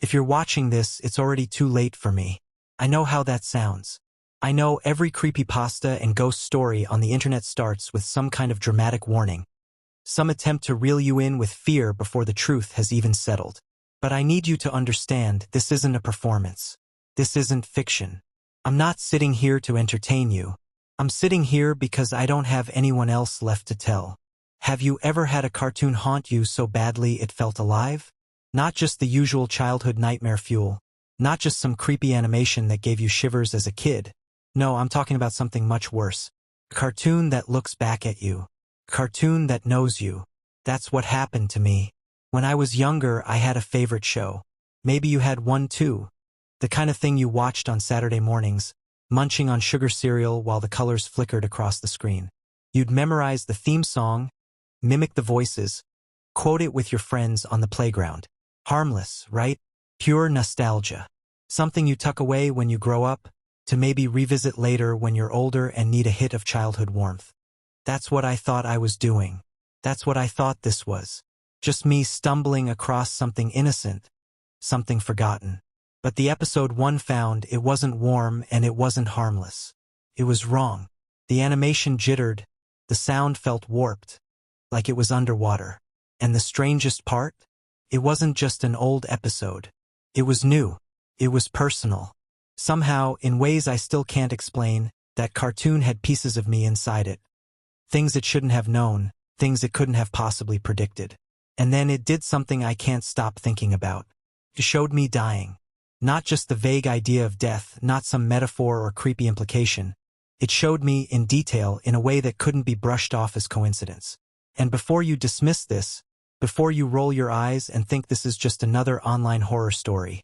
If you're watching this, it's already too late for me. I know how that sounds. I know every creepypasta and ghost story on the internet starts with some kind of dramatic warning. Some attempt to reel you in with fear before the truth has even settled. But I need you to understand, this isn't a performance. This isn't fiction. I'm not sitting here to entertain you. I'm sitting here because I don't have anyone else left to tell. Have you ever had a cartoon haunt you so badly it felt alive? Not just the usual childhood nightmare fuel. Not just some creepy animation that gave you shivers as a kid. No, I'm talking about something much worse. A cartoon that looks back at you. A cartoon that knows you. That's what happened to me. When I was younger, I had a favorite show. Maybe you had one too. The kind of thing you watched on Saturday mornings, munching on sugar cereal while the colors flickered across the screen. You'd memorize the theme song, mimic the voices, quote it with your friends on the playground. Harmless, right? Pure nostalgia. Something you tuck away when you grow up, to maybe revisit later when you're older and need a hit of childhood warmth. That's what I thought I was doing. That's what I thought this was. Just me stumbling across something innocent, something forgotten. But the episode 1 found it wasn't warm and it wasn't harmless. It was wrong. The animation jittered, the sound felt warped, like it was underwater. And the strangest part? It wasn't just an old episode. It was new. It was personal. Somehow, in ways I still can't explain, that cartoon had pieces of me inside it. Things it shouldn't have known, things it couldn't have possibly predicted. And then it did something I can't stop thinking about. It showed me dying. Not just the vague idea of death, not some metaphor or creepy implication. It showed me in detail in a way that couldn't be brushed off as coincidence. And before you dismiss this, before you roll your eyes and think this is just another online horror story,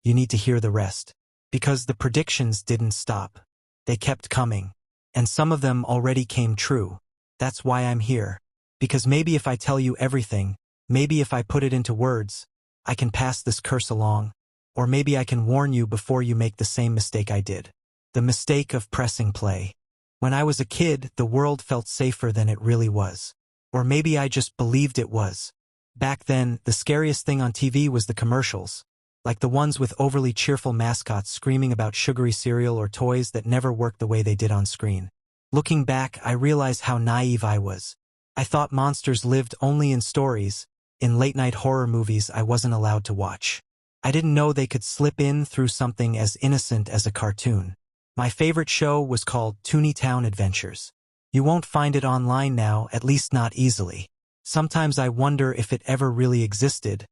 you need to hear the rest. Because the predictions didn't stop. They kept coming. And some of them already came true. That's why I'm here. Because maybe if I tell you everything, maybe if I put it into words, I can pass this curse along. Or maybe I can warn you before you make the same mistake I did. The mistake of pressing play. When I was a kid, the world felt safer than it really was. Or maybe I just believed it was. Back then, the scariest thing on TV was the commercials. Like the ones with overly cheerful mascots screaming about sugary cereal or toys that never worked the way they did on screen. Looking back, I realize how naive I was. I thought monsters lived only in stories, in late-night horror movies I wasn't allowed to watch. I didn't know they could slip in through something as innocent as a cartoon. My favorite show was called Toontown Adventures. You won't find it online now, at least not easily. Sometimes I wonder if it ever really existed,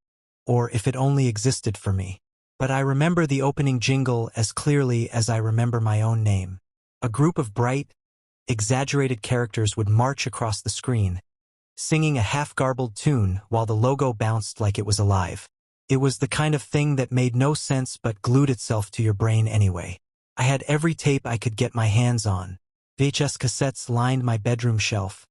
or if it only existed for me. But I remember the opening jingle as clearly as I remember my own name. A group of bright, exaggerated characters would march across the screen, singing a half-garbled tune while the logo bounced like it was alive. It was the kind of thing that made no sense but glued itself to your brain anyway. I had every tape I could get my hands on. VHS cassettes lined my bedroom shelf,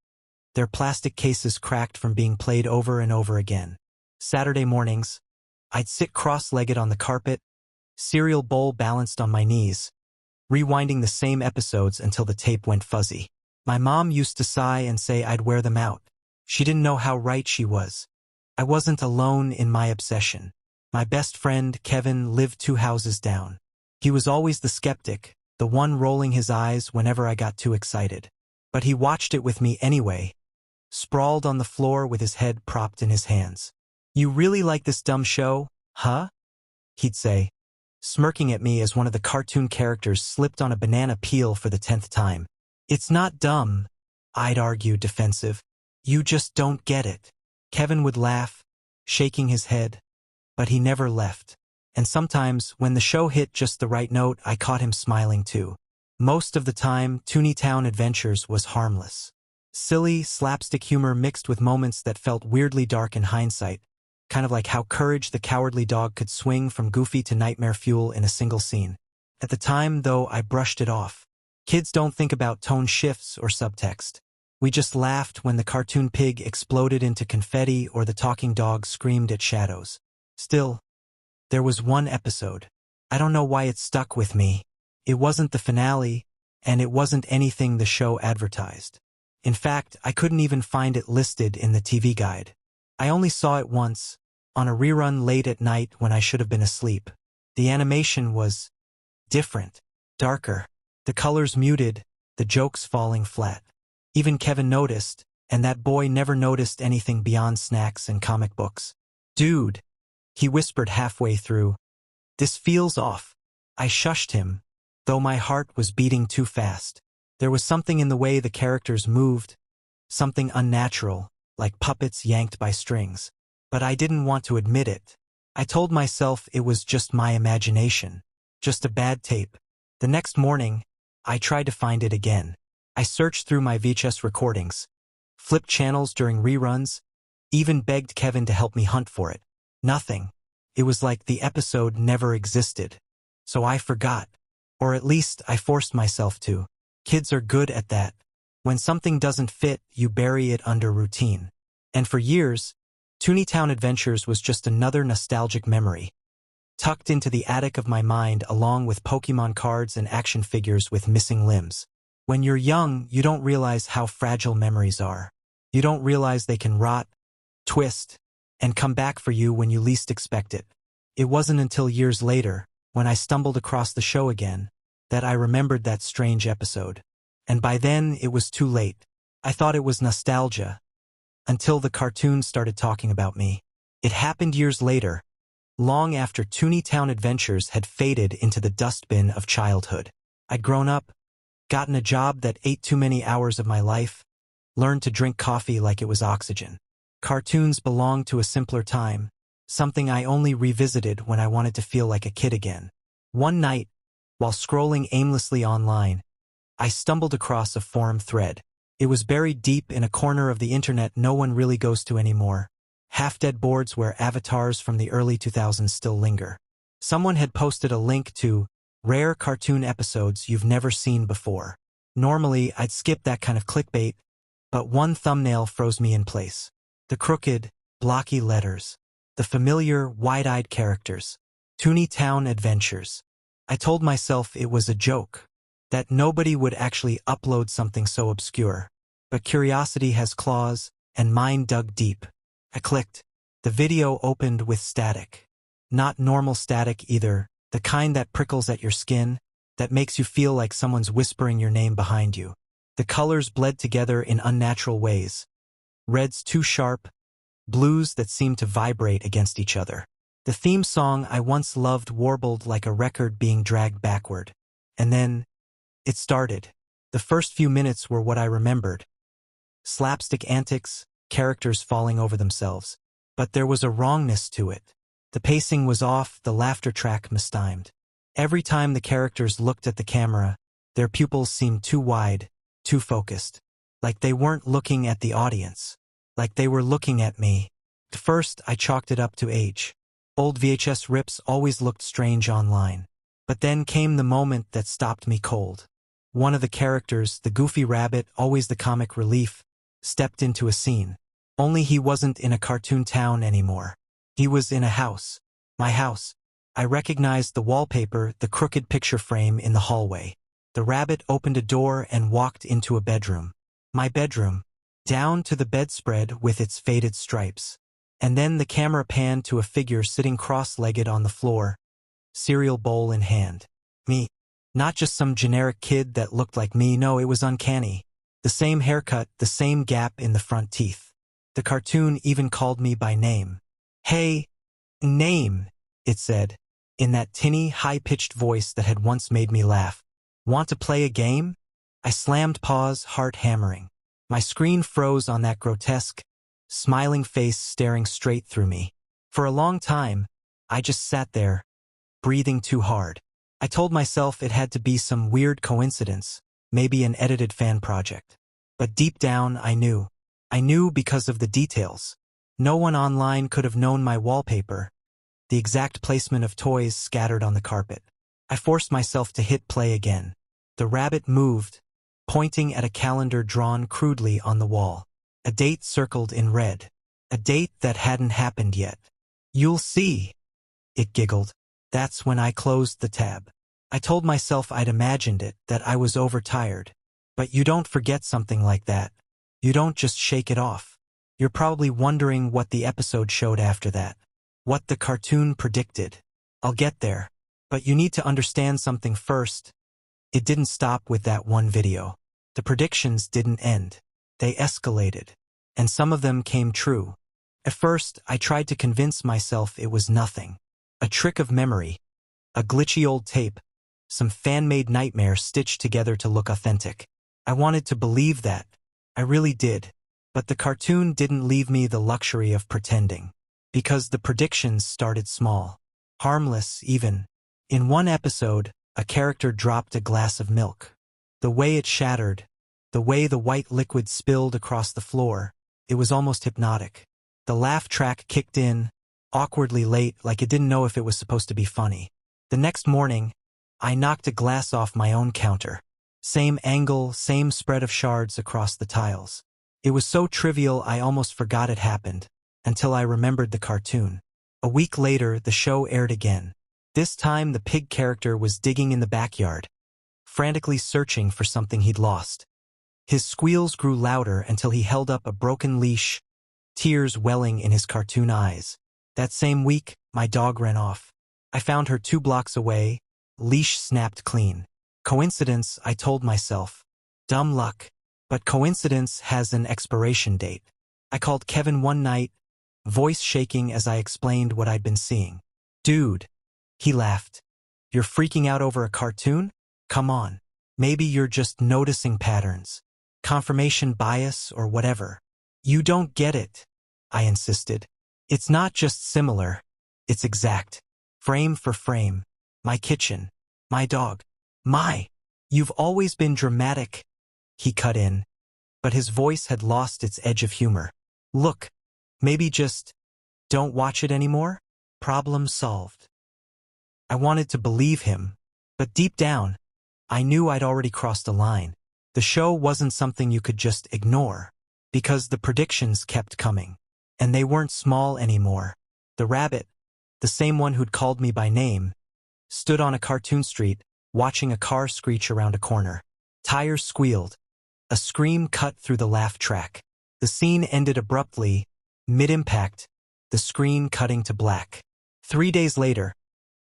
their plastic cases cracked from being played over and over again. Saturday mornings, I'd sit cross-legged on the carpet, cereal bowl balanced on my knees, rewinding the same episodes until the tape went fuzzy. My mom used to sigh and say I'd wear them out. She didn't know how right she was. I wasn't alone in my obsession. My best friend, Kevin, lived 2 houses down. He was always the skeptic, the one rolling his eyes whenever I got too excited. But he watched it with me anyway, sprawled on the floor with his head propped in his hands. "You really like this dumb show, huh?" he'd say, smirking at me as one of the cartoon characters slipped on a banana peel for the 10th time. "It's not dumb," I'd argue, defensive. "You just don't get it." Kevin would laugh, shaking his head, but he never left. And sometimes, when the show hit just the right note, I caught him smiling too. Most of the time, Toontown Adventures was harmless. Silly, slapstick humor mixed with moments that felt weirdly dark in hindsight, kind of like how Courage the Cowardly Dog could swing from goofy to nightmare fuel in a single scene. At the time, though, I brushed it off. Kids don't think about tone shifts or subtext. We just laughed when the cartoon pig exploded into confetti or the talking dog screamed at shadows. Still, there was one episode. I don't know why it stuck with me. It wasn't the finale, and it wasn't anything the show advertised. In fact, I couldn't even find it listed in the TV guide. I only saw it once, on a rerun late at night when I should have been asleep. The animation was different, darker, the colors muted, the jokes falling flat. Even Kevin noticed, and that boy never noticed anything beyond snacks and comic books. "Dude," he whispered halfway through. "This feels off." I shushed him, though my heart was beating too fast. There was something in the way the characters moved, something unnatural, like puppets yanked by strings. But I didn't want to admit it. I told myself it was just my imagination, just a bad tape. The next morning, I tried to find it again. I searched through my VHS recordings, flipped channels during reruns, even begged Kevin to help me hunt for it. Nothing. It was like the episode never existed. So I forgot. Or at least I forced myself to. Kids are good at that. When something doesn't fit, you bury it under routine. And for years, Toontown Adventures was just another nostalgic memory, tucked into the attic of my mind along with Pokemon cards and action figures with missing limbs. When you're young, you don't realize how fragile memories are. You don't realize they can rot, twist, and come back for you when you least expect it. It wasn't until years later, when I stumbled across the show again, that I remembered that strange episode. And by then, it was too late. I thought it was nostalgia, until the cartoon started talking about me. It happened years later, long after Toontown Adventures had faded into the dustbin of childhood. I'd grown up, gotten a job that ate too many hours of my life, learned to drink coffee like it was oxygen. Cartoons belonged to a simpler time, something I only revisited when I wanted to feel like a kid again. One night, while scrolling aimlessly online, I stumbled across a forum thread. It was buried deep in a corner of the internet no one really goes to anymore. Half-dead boards where avatars from the early 2000s still linger. Someone had posted a link to rare cartoon episodes you've never seen before. Normally, I'd skip that kind of clickbait, but one thumbnail froze me in place. The crooked, blocky letters. The familiar, wide-eyed characters. Toontown Adventures. I told myself it was a joke, that nobody would actually upload something so obscure. But curiosity has claws, and mine dug deep. I clicked. The video opened with static. Not normal static either, the kind that prickles at your skin, that makes you feel like someone's whispering your name behind you. The colors bled together in unnatural ways. Reds too sharp, blues that seemed to vibrate against each other. The theme song I once loved warbled like a record being dragged backward. And then, it started. The first few minutes were what I remembered. Slapstick antics, characters falling over themselves. But there was a wrongness to it. The pacing was off, the laughter track mistimed. Every time the characters looked at the camera, their pupils seemed too wide, too focused. Like they weren't looking at the audience. Like they were looking at me. At first, I chalked it up to age. Old VHS rips always looked strange online. But then came the moment that stopped me cold. One of the characters, the goofy rabbit, always the comic relief, stepped into a scene. Only he wasn't in a cartoon town anymore. He was in a house. My house. I recognized the wallpaper, the crooked picture frame in the hallway. The rabbit opened a door and walked into a bedroom. My bedroom. Down to the bedspread with its faded stripes. And then the camera panned to a figure sitting cross-legged on the floor, cereal bowl in hand. Me. Not just some generic kid that looked like me, no, it was uncanny. The same haircut, the same gap in the front teeth. The cartoon even called me by name. "Hey, name," it said, in that tinny, high-pitched voice that had once made me laugh. "Want to play a game?" I slammed pause, heart hammering. My screen froze on that grotesque, smiling face staring straight through me. For a long time, I just sat there, breathing too hard. I told myself it had to be some weird coincidence, maybe an edited fan project. But deep down, I knew. I knew because of the details. No one online could have known my wallpaper, the exact placement of toys scattered on the carpet. I forced myself to hit play again. The rabbit moved, pointing at a calendar drawn crudely on the wall. A date circled in red. A date that hadn't happened yet. "You'll see," it giggled. That's when I closed the tab. I told myself I'd imagined it, that I was overtired. But you don't forget something like that. You don't just shake it off. You're probably wondering what the episode showed after that. What the cartoon predicted. I'll get there. But you need to understand something first. It didn't stop with that one video. The predictions didn't end. They escalated. And some of them came true. At first, I tried to convince myself it was nothing. A trick of memory. A glitchy old tape. Some fan-made nightmare stitched together to look authentic. I wanted to believe that. I really did. But the cartoon didn't leave me the luxury of pretending. Because the predictions started small. Harmless, even. In one episode, a character dropped a glass of milk. The way it shattered, the way the white liquid spilled across the floor, it was almost hypnotic. The laugh track kicked in, awkwardly late, like it didn't know if it was supposed to be funny. The next morning, I knocked a glass off my own counter. Same angle, same spread of shards across the tiles. It was so trivial I almost forgot it happened, until I remembered the cartoon. A week later, the show aired again. This time, the pig character was digging in the backyard, frantically searching for something he'd lost. His squeals grew louder until he held up a broken leash, tears welling in his cartoon eyes. That same week, my dog ran off. I found her 2 blocks away, leash snapped clean. Coincidence, I told myself. Dumb luck. But coincidence has an expiration date. I called Kevin one night, voice shaking as I explained what I'd been seeing. Dude. He laughed. You're freaking out over a cartoon? Come on. Maybe you're just noticing patterns. Confirmation bias or whatever. You don't get it, I insisted. It's not just similar. It's exact. Frame for frame. My kitchen. My dog. You've always been dramatic. He cut in. But his voice had lost its edge of humor. Look. Maybe just don't watch it anymore? Problem solved. I wanted to believe him, but deep down, I knew I'd already crossed a line. The show wasn't something you could just ignore, because the predictions kept coming, and they weren't small anymore. The rabbit, the same one who'd called me by name, stood on a cartoon street, watching a car screech around a corner. Tires squealed. A scream cut through the laugh track. The scene ended abruptly, mid-impact, the screen cutting to black. 3 days later,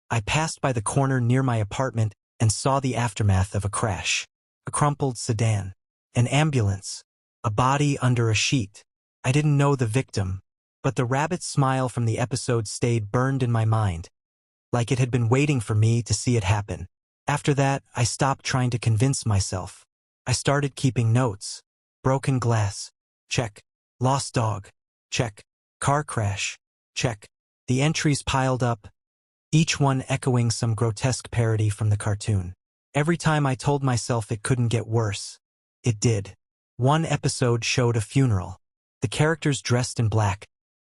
I passed by the corner near my apartment and saw the aftermath of a crash. A crumpled sedan. An ambulance. A body under a sheet. I didn't know the victim, but the rabbit's smile from the episode stayed burned in my mind, like it had been waiting for me to see it happen. After that, I stopped trying to convince myself. I started keeping notes. Broken glass. Check. Lost dog. Check. Car crash. Check. The entries piled up, each one echoing some grotesque parody from the cartoon. Every time I told myself it couldn't get worse, it did. One episode showed a funeral. The characters dressed in black,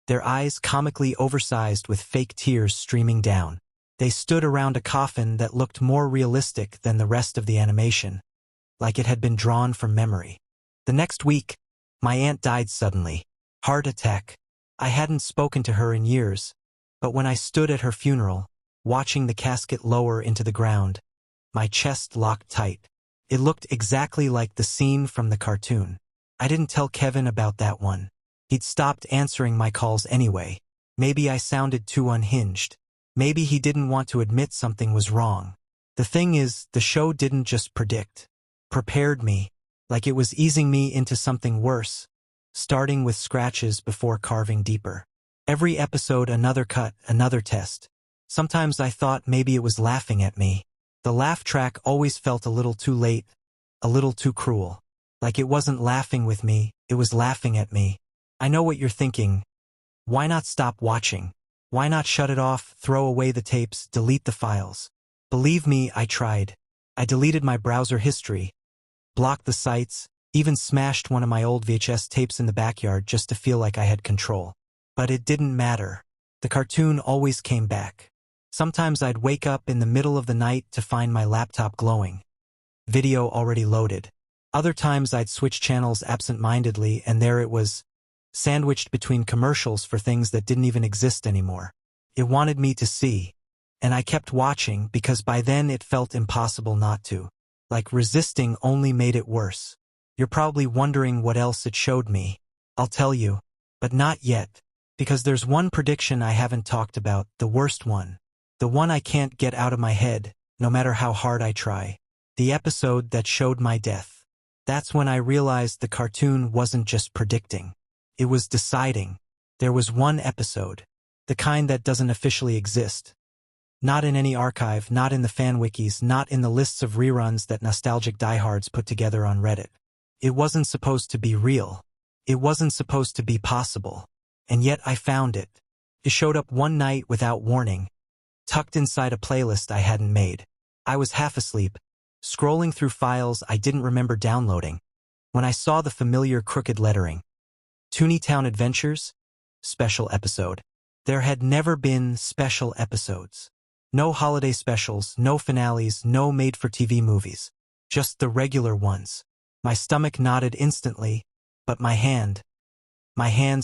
their eyes comically oversized with fake tears streaming down. They stood around a coffin that looked more realistic than the rest of the animation, like it had been drawn from memory. The next week, my aunt died suddenly. Heart attack. I hadn't spoken to her in years, but when I stood at her funeral, watching the casket lower into the ground, my chest locked tight. It looked exactly like the scene from the cartoon. I didn't tell Kevin about that one. He'd stopped answering my calls anyway. Maybe I sounded too unhinged. Maybe he didn't want to admit something was wrong. The thing is, the show didn't just prepared me, like it was easing me into something worse, starting with scratches before carving deeper. Every episode another cut, another test. Sometimes I thought maybe it was laughing at me. The laugh track always felt a little too late, a little too cruel. Like it wasn't laughing with me, it was laughing at me. I know what you're thinking. Why not stop watching? Why not shut it off, throw away the tapes, delete the files? Believe me, I tried. I deleted my browser history, blocked the sites, even smashed one of my old VHS tapes in the backyard just to feel like I had control. But it didn't matter. The cartoon always came back. Sometimes I'd wake up in the middle of the night to find my laptop glowing. Video already loaded. Other times I'd switch channels absent-mindedly and there it was, sandwiched between commercials for things that didn't even exist anymore. It wanted me to see. And I kept watching because by then it felt impossible not to. Like resisting only made it worse. You're probably wondering what else it showed me. I'll tell you. But not yet. Because there's one prediction I haven't talked about, the worst one. The one I can't get out of my head, no matter how hard I try. The episode that showed my death. That's when I realized the cartoon wasn't just predicting. It was deciding. There was one episode. The kind that doesn't officially exist. Not in any archive, not in the fan wikis, not in the lists of reruns that nostalgic diehards put together on Reddit. It wasn't supposed to be real. It wasn't supposed to be possible. And yet I found it. It showed up one night without warning, tucked inside a playlist I hadn't made. I was half asleep, scrolling through files I didn't remember downloading, when I saw the familiar crooked lettering. Toonitown Adventures? Special episode. There had never been special episodes. No holiday specials, no finales, no made-for-TV movies. Just the regular ones. My stomach nodded instantly, but my hand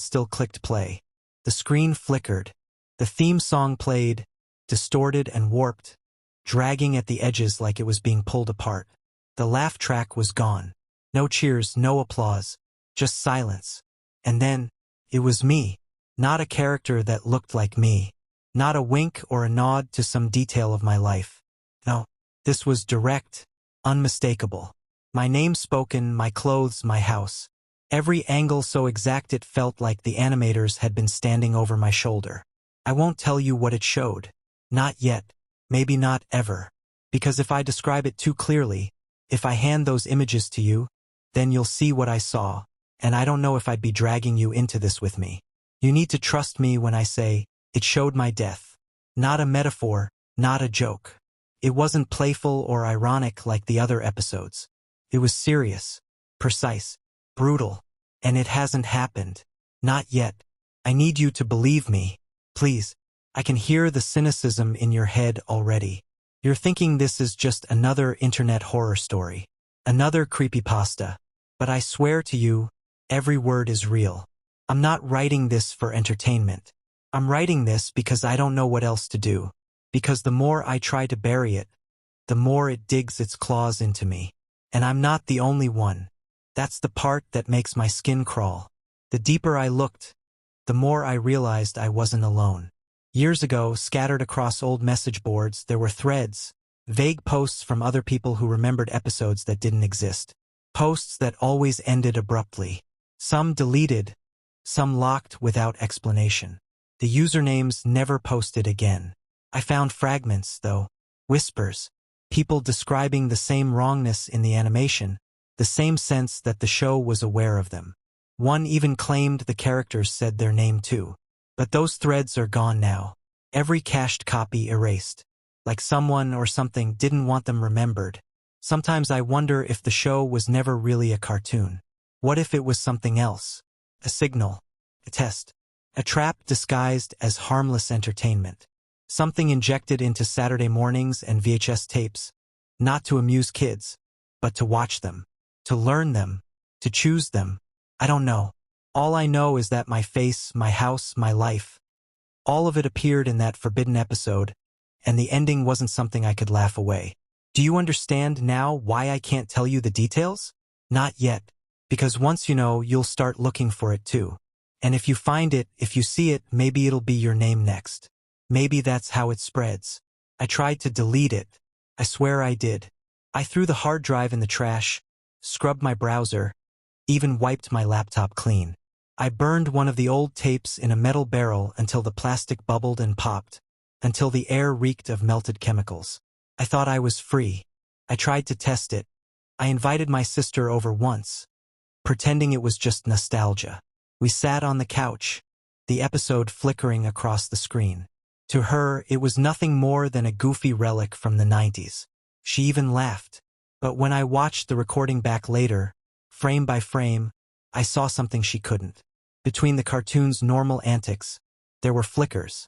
still clicked play. The screen flickered. The theme song played, distorted and warped, dragging at the edges like it was being pulled apart. The laugh track was gone. No cheers, no applause, just silence. And then, it was me. Not a character that looked like me. Not a wink or a nod to some detail of my life. No, this was direct, unmistakable. My name spoken, my clothes, my house. Every angle so exact it felt like the animators had been standing over my shoulder. I won't tell you what it showed. Not yet. Maybe not ever. Because if I describe it too clearly, if I hand those images to you, then you'll see what I saw, and I don't know if I'd be dragging you into this with me. You need to trust me when I say, it showed my death. Not a metaphor, not a joke. It wasn't playful or ironic like the other episodes. It was serious, precise, brutal, and it hasn't happened. Not yet. I need you to believe me. Please. I can hear the cynicism in your head already. You're thinking this is just another internet horror story. Another creepypasta. But I swear to you, every word is real. I'm not writing this for entertainment. I'm writing this because I don't know what else to do. Because the more I try to bury it, the more it digs its claws into me. And I'm not the only one. That's the part that makes my skin crawl. The deeper I looked, the more I realized I wasn't alone. Years ago, scattered across old message boards, there were threads, vague posts from other people who remembered episodes that didn't exist. Posts that always ended abruptly. Some deleted, some locked without explanation. The usernames never posted again. I found fragments, though. Whispers. People describing the same wrongness in the animation, the same sense that the show was aware of them. One even claimed the characters said their name too. But those threads are gone now. Every cached copy erased. Like someone or something didn't want them remembered. Sometimes I wonder if the show was never really a cartoon. What if it was something else? A signal. A test. A trap disguised as harmless entertainment. Something injected into Saturday mornings and VHS tapes. Not to amuse kids, but to watch them. To learn them. To choose them. I don't know. All I know is that my face, my house, my life, all of it appeared in that forbidden episode, and the ending wasn't something I could laugh away. Do you understand now why I can't tell you the details? Not yet, because once you know, you'll start looking for it too. And if you find it, if you see it, maybe it'll be your name next. Maybe that's how it spreads. I tried to delete it. I swear I did. I threw the hard drive in the trash, scrubbed my browser, even wiped my laptop clean. I burned one of the old tapes in a metal barrel until the plastic bubbled and popped, until the air reeked of melted chemicals. I thought I was free. I tried to test it. I invited my sister over once, pretending it was just nostalgia. We sat on the couch, the episode flickering across the screen. To her, it was nothing more than a goofy relic from the 90s. She even laughed. But when I watched the recording back later, frame by frame, I saw something she couldn't. Between the cartoon's normal antics, there were flickers.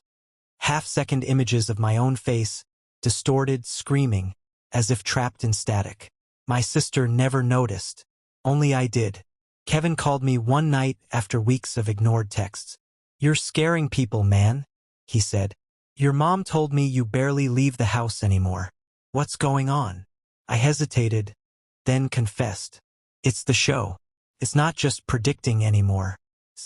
Half-second images of my own face, distorted, screaming, as if trapped in static. My sister never noticed. Only I did. Kevin called me one night after weeks of ignored texts. "You're scaring people, man," he said. "Your mom told me you barely leave the house anymore. What's going on?" I hesitated, then confessed. "It's the show. It's not just predicting anymore.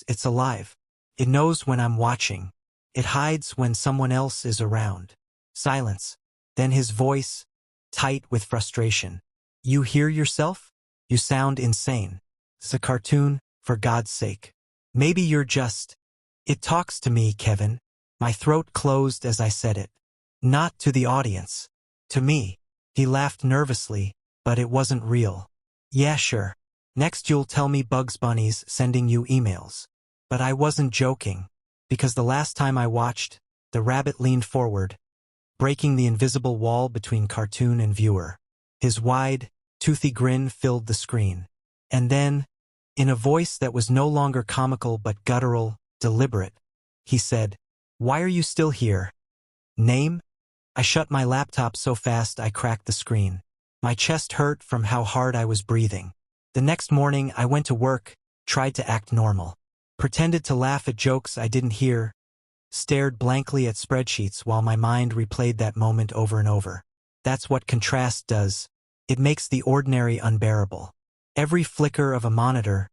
It's alive. It knows when I'm watching. It hides when someone else is around. Silence. Then his voice, tight with frustration. You hear yourself? You sound insane. It's a cartoon, for God's sake. Maybe you're just... It talks to me, Kevin. My throat closed as I said it. Not to the audience. To me. He laughed nervously, but it wasn't real. Yeah, sure. Next you'll tell me Bugs Bunny's sending you emails. But I wasn't joking, because the last time I watched, the rabbit leaned forward, breaking the invisible wall between cartoon and viewer. His wide, toothy grin filled the screen. And then, in a voice that was no longer comical but guttural, deliberate, he said, "Why are you still here? Name?" I shut my laptop so fast I cracked the screen. My chest hurt from how hard I was breathing. The next morning I went to work, tried to act normal. Pretended to laugh at jokes I didn't hear, stared blankly at spreadsheets while my mind replayed that moment over and over. That's what contrast does. It makes the ordinary unbearable. Every flicker of a monitor,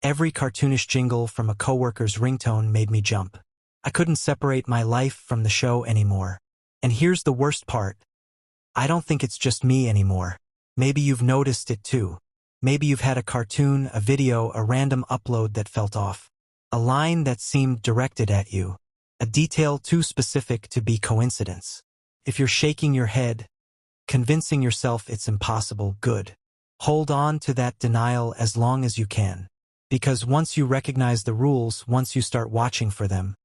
every cartoonish jingle from a coworker's ringtone made me jump. I couldn't separate my life from the show anymore. And here's the worst part. I don't think it's just me anymore. Maybe you've noticed it too. Maybe you've had a cartoon, a video, a random upload that felt off. A line that seemed directed at you. A detail too specific to be coincidence. If you're shaking your head, convincing yourself it's impossible, good. Hold on to that denial as long as you can. Because once you recognize the rules, once you start watching for them,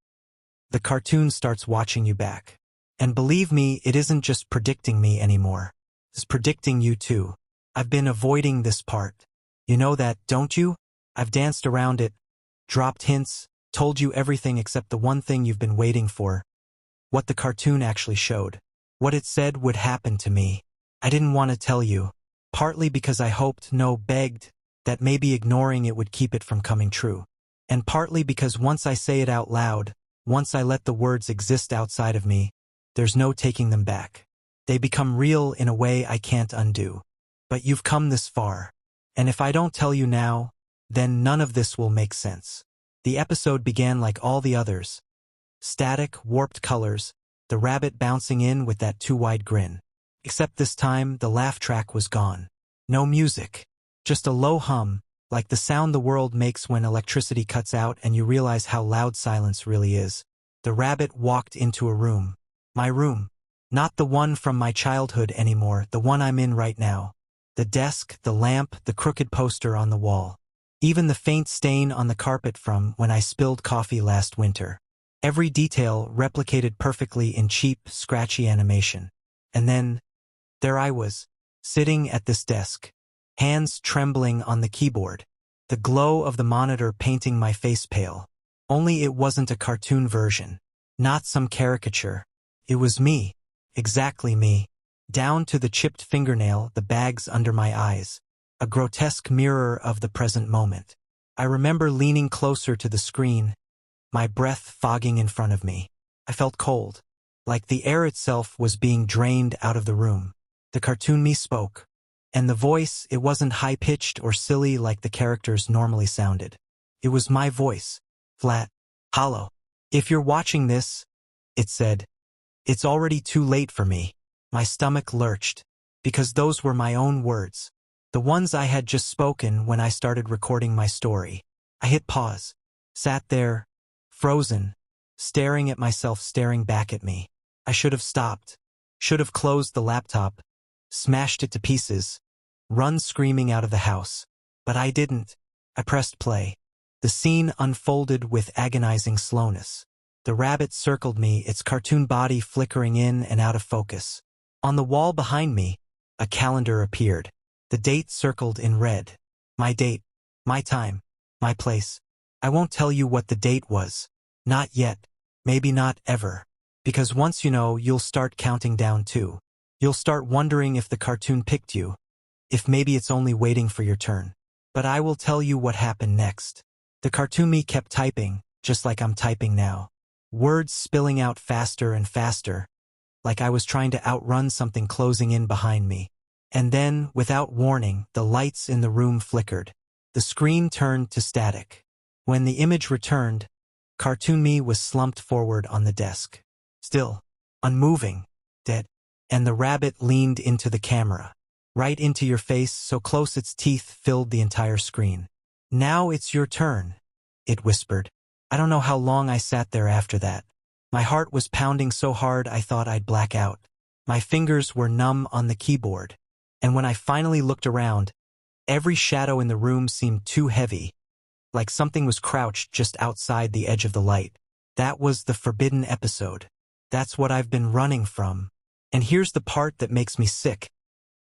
the cartoon starts watching you back. And believe me, it isn't just predicting me anymore. It's predicting you too. I've been avoiding this part. You know that, don't you? I've danced around it, dropped hints, told you everything except the one thing you've been waiting for. What the cartoon actually showed. What it said would happen to me. I didn't want to tell you. Partly because I hoped, no, begged, that maybe ignoring it would keep it from coming true. And partly because once I say it out loud, once I let the words exist outside of me, there's no taking them back. They become real in a way I can't undo. But you've come this far. And if I don't tell you now, then none of this will make sense. The episode began like all the others. Static, warped colors, the rabbit bouncing in with that too wide grin. Except this time, the laugh track was gone. No music. Just a low hum, like the sound the world makes when electricity cuts out and you realize how loud silence really is. The rabbit walked into a room. My room. Not the one from my childhood anymore, the one I'm in right now. The desk, the lamp, the crooked poster on the wall. Even the faint stain on the carpet from when I spilled coffee last winter. Every detail replicated perfectly in cheap, scratchy animation. And then, there I was, sitting at this desk, hands trembling on the keyboard, the glow of the monitor painting my face pale. Only it wasn't a cartoon version. Not some caricature. It was me. Exactly me. Down to the chipped fingernail, the bags under my eyes. A grotesque mirror of the present moment. I remember leaning closer to the screen, my breath fogging in front of me. I felt cold, like the air itself was being drained out of the room. The cartoon me spoke. And the voice, it wasn't high-pitched or silly like the characters normally sounded. It was my voice. Flat. Hollow. If you're watching this, it said, it's already too late for me. My stomach lurched, because those were my own words. The ones I had just spoken when I started recording my story. I hit pause. Sat there, frozen, staring at myself staring back at me. I should have stopped. Should have closed the laptop, smashed it to pieces, run screaming out of the house. But I didn't. I pressed play. The scene unfolded with agonizing slowness. The rabbit circled me, its cartoon body flickering in and out of focus. On the wall behind me, a calendar appeared. The date circled in red. My date. My time. My place. I won't tell you what the date was. Not yet. Maybe not ever. Because once you know, you'll start counting down too. You'll start wondering if the cartoon picked you. If maybe it's only waiting for your turn. But I will tell you what happened next. The cartoon me kept typing, just like I'm typing now. Words spilling out faster and faster, like I was trying to outrun something closing in behind me. And then, without warning, the lights in the room flickered. The screen turned to static. When the image returned, Cartoon me was slumped forward on the desk. Still, unmoving, dead. And the rabbit leaned into the camera. Right into your face, so close its teeth filled the entire screen. "Now it's your turn," it whispered. I don't know how long I sat there after that. My heart was pounding so hard I thought I'd black out. My fingers were numb on the keyboard. And when I finally looked around, every shadow in the room seemed too heavy, like something was crouched just outside the edge of the light. That was the forbidden episode. That's what I've been running from. And here's the part that makes me sick.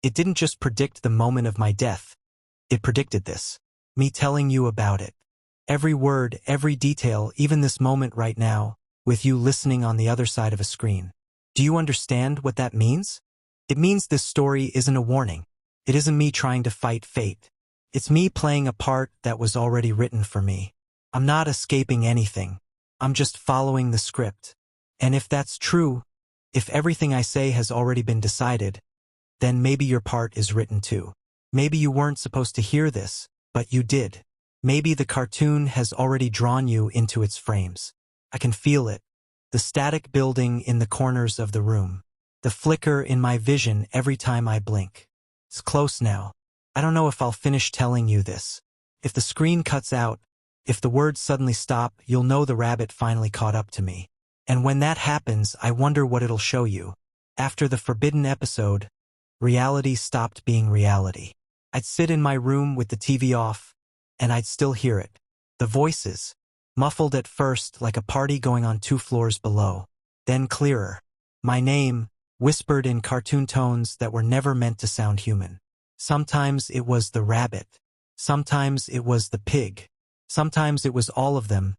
It didn't just predict the moment of my death. It predicted this. Me telling you about it. Every word, every detail, even this moment right now, with you listening on the other side of a screen. Do you understand what that means? It means this story isn't a warning. It isn't me trying to fight fate. It's me playing a part that was already written for me. I'm not escaping anything. I'm just following the script. And if that's true, if everything I say has already been decided, then maybe your part is written too. Maybe you weren't supposed to hear this, but you did. Maybe the cartoon has already drawn you into its frames. I can feel it. The static building in the corners of the room. The flicker in my vision every time I blink. It's close now. I don't know if I'll finish telling you this. If the screen cuts out, if the words suddenly stop, you'll know the rabbit finally caught up to me. And when that happens, I wonder what it'll show you. After the forbidden episode, reality stopped being reality. I'd sit in my room with the TV off, and I'd still hear it. The voices, muffled at first like a party going on 2 floors below, then clearer. My name, whispered in cartoon tones that were never meant to sound human. Sometimes it was the rabbit. Sometimes it was the pig. Sometimes it was all of them,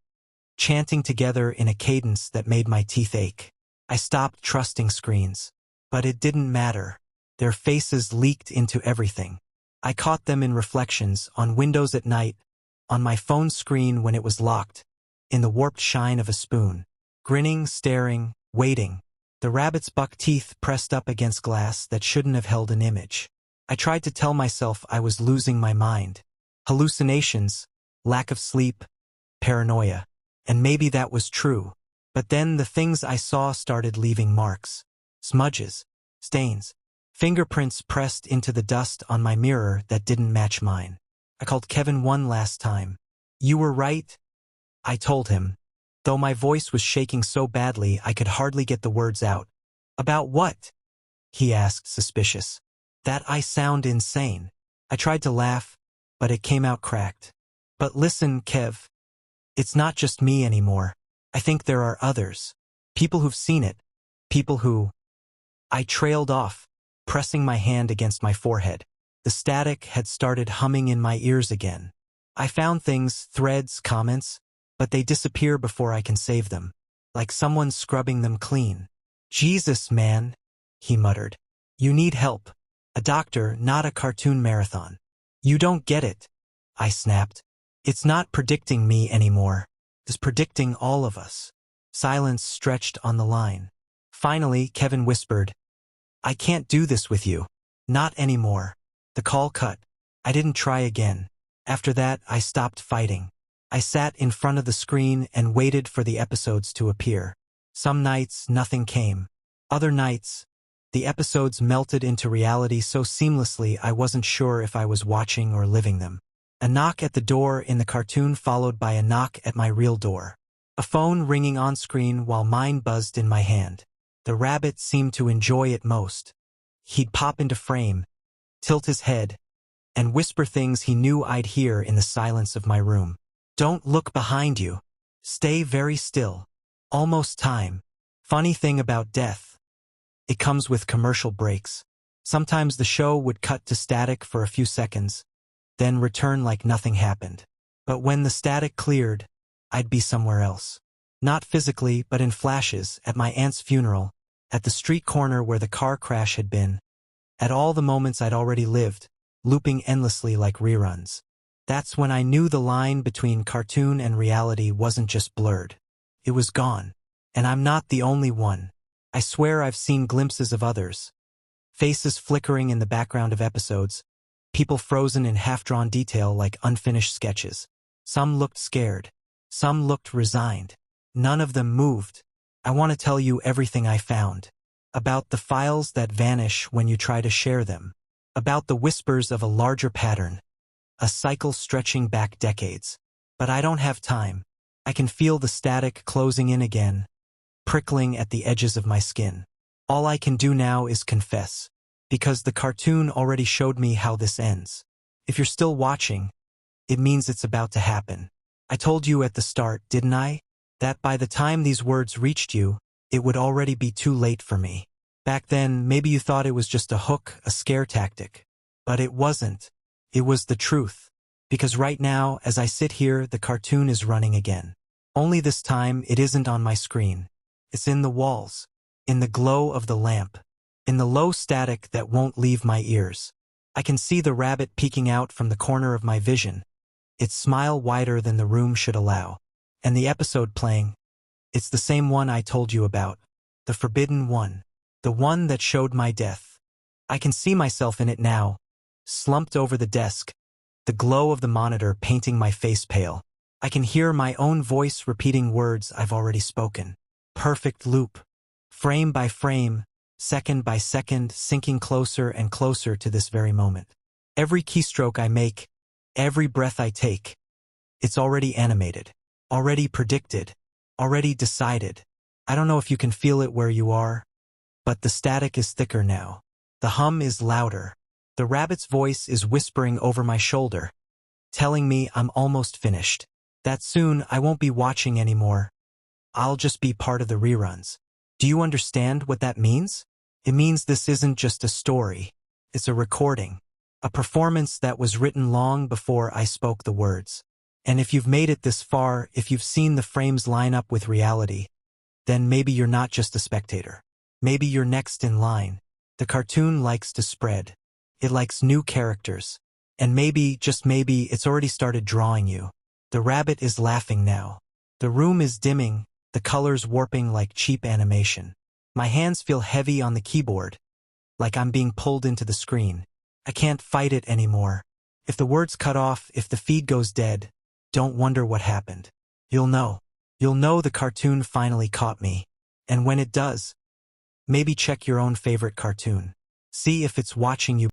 chanting together in a cadence that made my teeth ache. I stopped trusting screens. But it didn't matter. Their faces leaked into everything. I caught them in reflections, on windows at night, on my phone screen when it was locked, in the warped shine of a spoon. Grinning, staring, waiting. The rabbit's buck teeth pressed up against glass that shouldn't have held an image. I tried to tell myself I was losing my mind. Hallucinations, lack of sleep, paranoia. And maybe that was true. But then the things I saw started leaving marks. Smudges, stains, fingerprints pressed into the dust on my mirror that didn't match mine. I called Kevin one last time. "You were right," I told him, though my voice was shaking so badly I could hardly get the words out. "About what?" he asked, suspicious. "That I sound insane." I tried to laugh, but it came out cracked. "But listen, Kev. It's not just me anymore. I think there are others. People who've seen it. People who—" I trailed off, pressing my hand against my forehead. The static had started humming in my ears again. I found things, threads, comments, but they disappear before I can save them. Like someone scrubbing them clean. "Jesus, man," he muttered. "You need help. A doctor, not a cartoon marathon." "You don't get it," I snapped. "It's not predicting me anymore. It's predicting all of us." Silence stretched on the line. Finally, Kevin whispered, "I can't do this with you. Not anymore." The call cut. I didn't try again. After that, I stopped fighting. I sat in front of the screen and waited for the episodes to appear. Some nights, nothing came. Other nights, the episodes melted into reality so seamlessly I wasn't sure if I was watching or living them. A knock at the door in the cartoon followed by a knock at my real door. A phone ringing on screen while mine buzzed in my hand. The rabbit seemed to enjoy it most. He'd pop into frame, tilt his head, and whisper things he knew I'd hear in the silence of my room. "Don't look behind you. Stay very still. Almost time." Funny thing about death. It comes with commercial breaks. Sometimes the show would cut to static for a few seconds, then return like nothing happened. But when the static cleared, I'd be somewhere else. Not physically, but in flashes, at my aunt's funeral, at the street corner where the car crash had been, at all the moments I'd already lived, looping endlessly like reruns. That's when I knew the line between cartoon and reality wasn't just blurred. It was gone. And I'm not the only one. I swear I've seen glimpses of others. Faces flickering in the background of episodes, people frozen in half-drawn detail like unfinished sketches. Some looked scared. Some looked resigned. None of them moved. I want to tell you everything I found. About the files that vanish when you try to share them. About the whispers of a larger pattern. A cycle stretching back decades. But I don't have time. I can feel the static closing in again, prickling at the edges of my skin. All I can do now is confess, because the cartoon already showed me how this ends. If you're still watching, it means it's about to happen. I told you at the start, didn't I? That by the time these words reached you, it would already be too late for me. Back then, maybe you thought it was just a hook, a scare tactic. But it wasn't. It was the truth. Because right now, as I sit here, the cartoon is running again. Only this time, it isn't on my screen. It's in the walls, in the glow of the lamp, in the low static that won't leave my ears. I can see the rabbit peeking out from the corner of my vision, its smile wider than the room should allow. And the episode playing, it's the same one I told you about, the forbidden one, the one that showed my death. I can see myself in it now, slumped over the desk, the glow of the monitor painting my face pale. I can hear my own voice repeating words I've already spoken. Perfect loop. Frame by frame, second by second, sinking closer and closer to this very moment. Every keystroke I make, every breath I take, it's already animated, already predicted, already decided. I don't know if you can feel it where you are, but the static is thicker now. The hum is louder. The rabbit's voice is whispering over my shoulder, telling me I'm almost finished. That soon I won't be watching anymore. I'll just be part of the reruns. Do you understand what that means? It means this isn't just a story. It's a recording. A performance that was written long before I spoke the words. And if you've made it this far, if you've seen the frames line up with reality, then maybe you're not just a spectator. Maybe you're next in line. The cartoon likes to spread. It likes new characters. And maybe, just maybe, it's already started drawing you. The rabbit is laughing now. The room is dimming, the colors warping like cheap animation. My hands feel heavy on the keyboard, like I'm being pulled into the screen. I can't fight it anymore. If the words cut off, if the feed goes dead, don't wonder what happened. You'll know. You'll know the cartoon finally caught me. And when it does, maybe check your own favorite cartoon. See if it's watching you.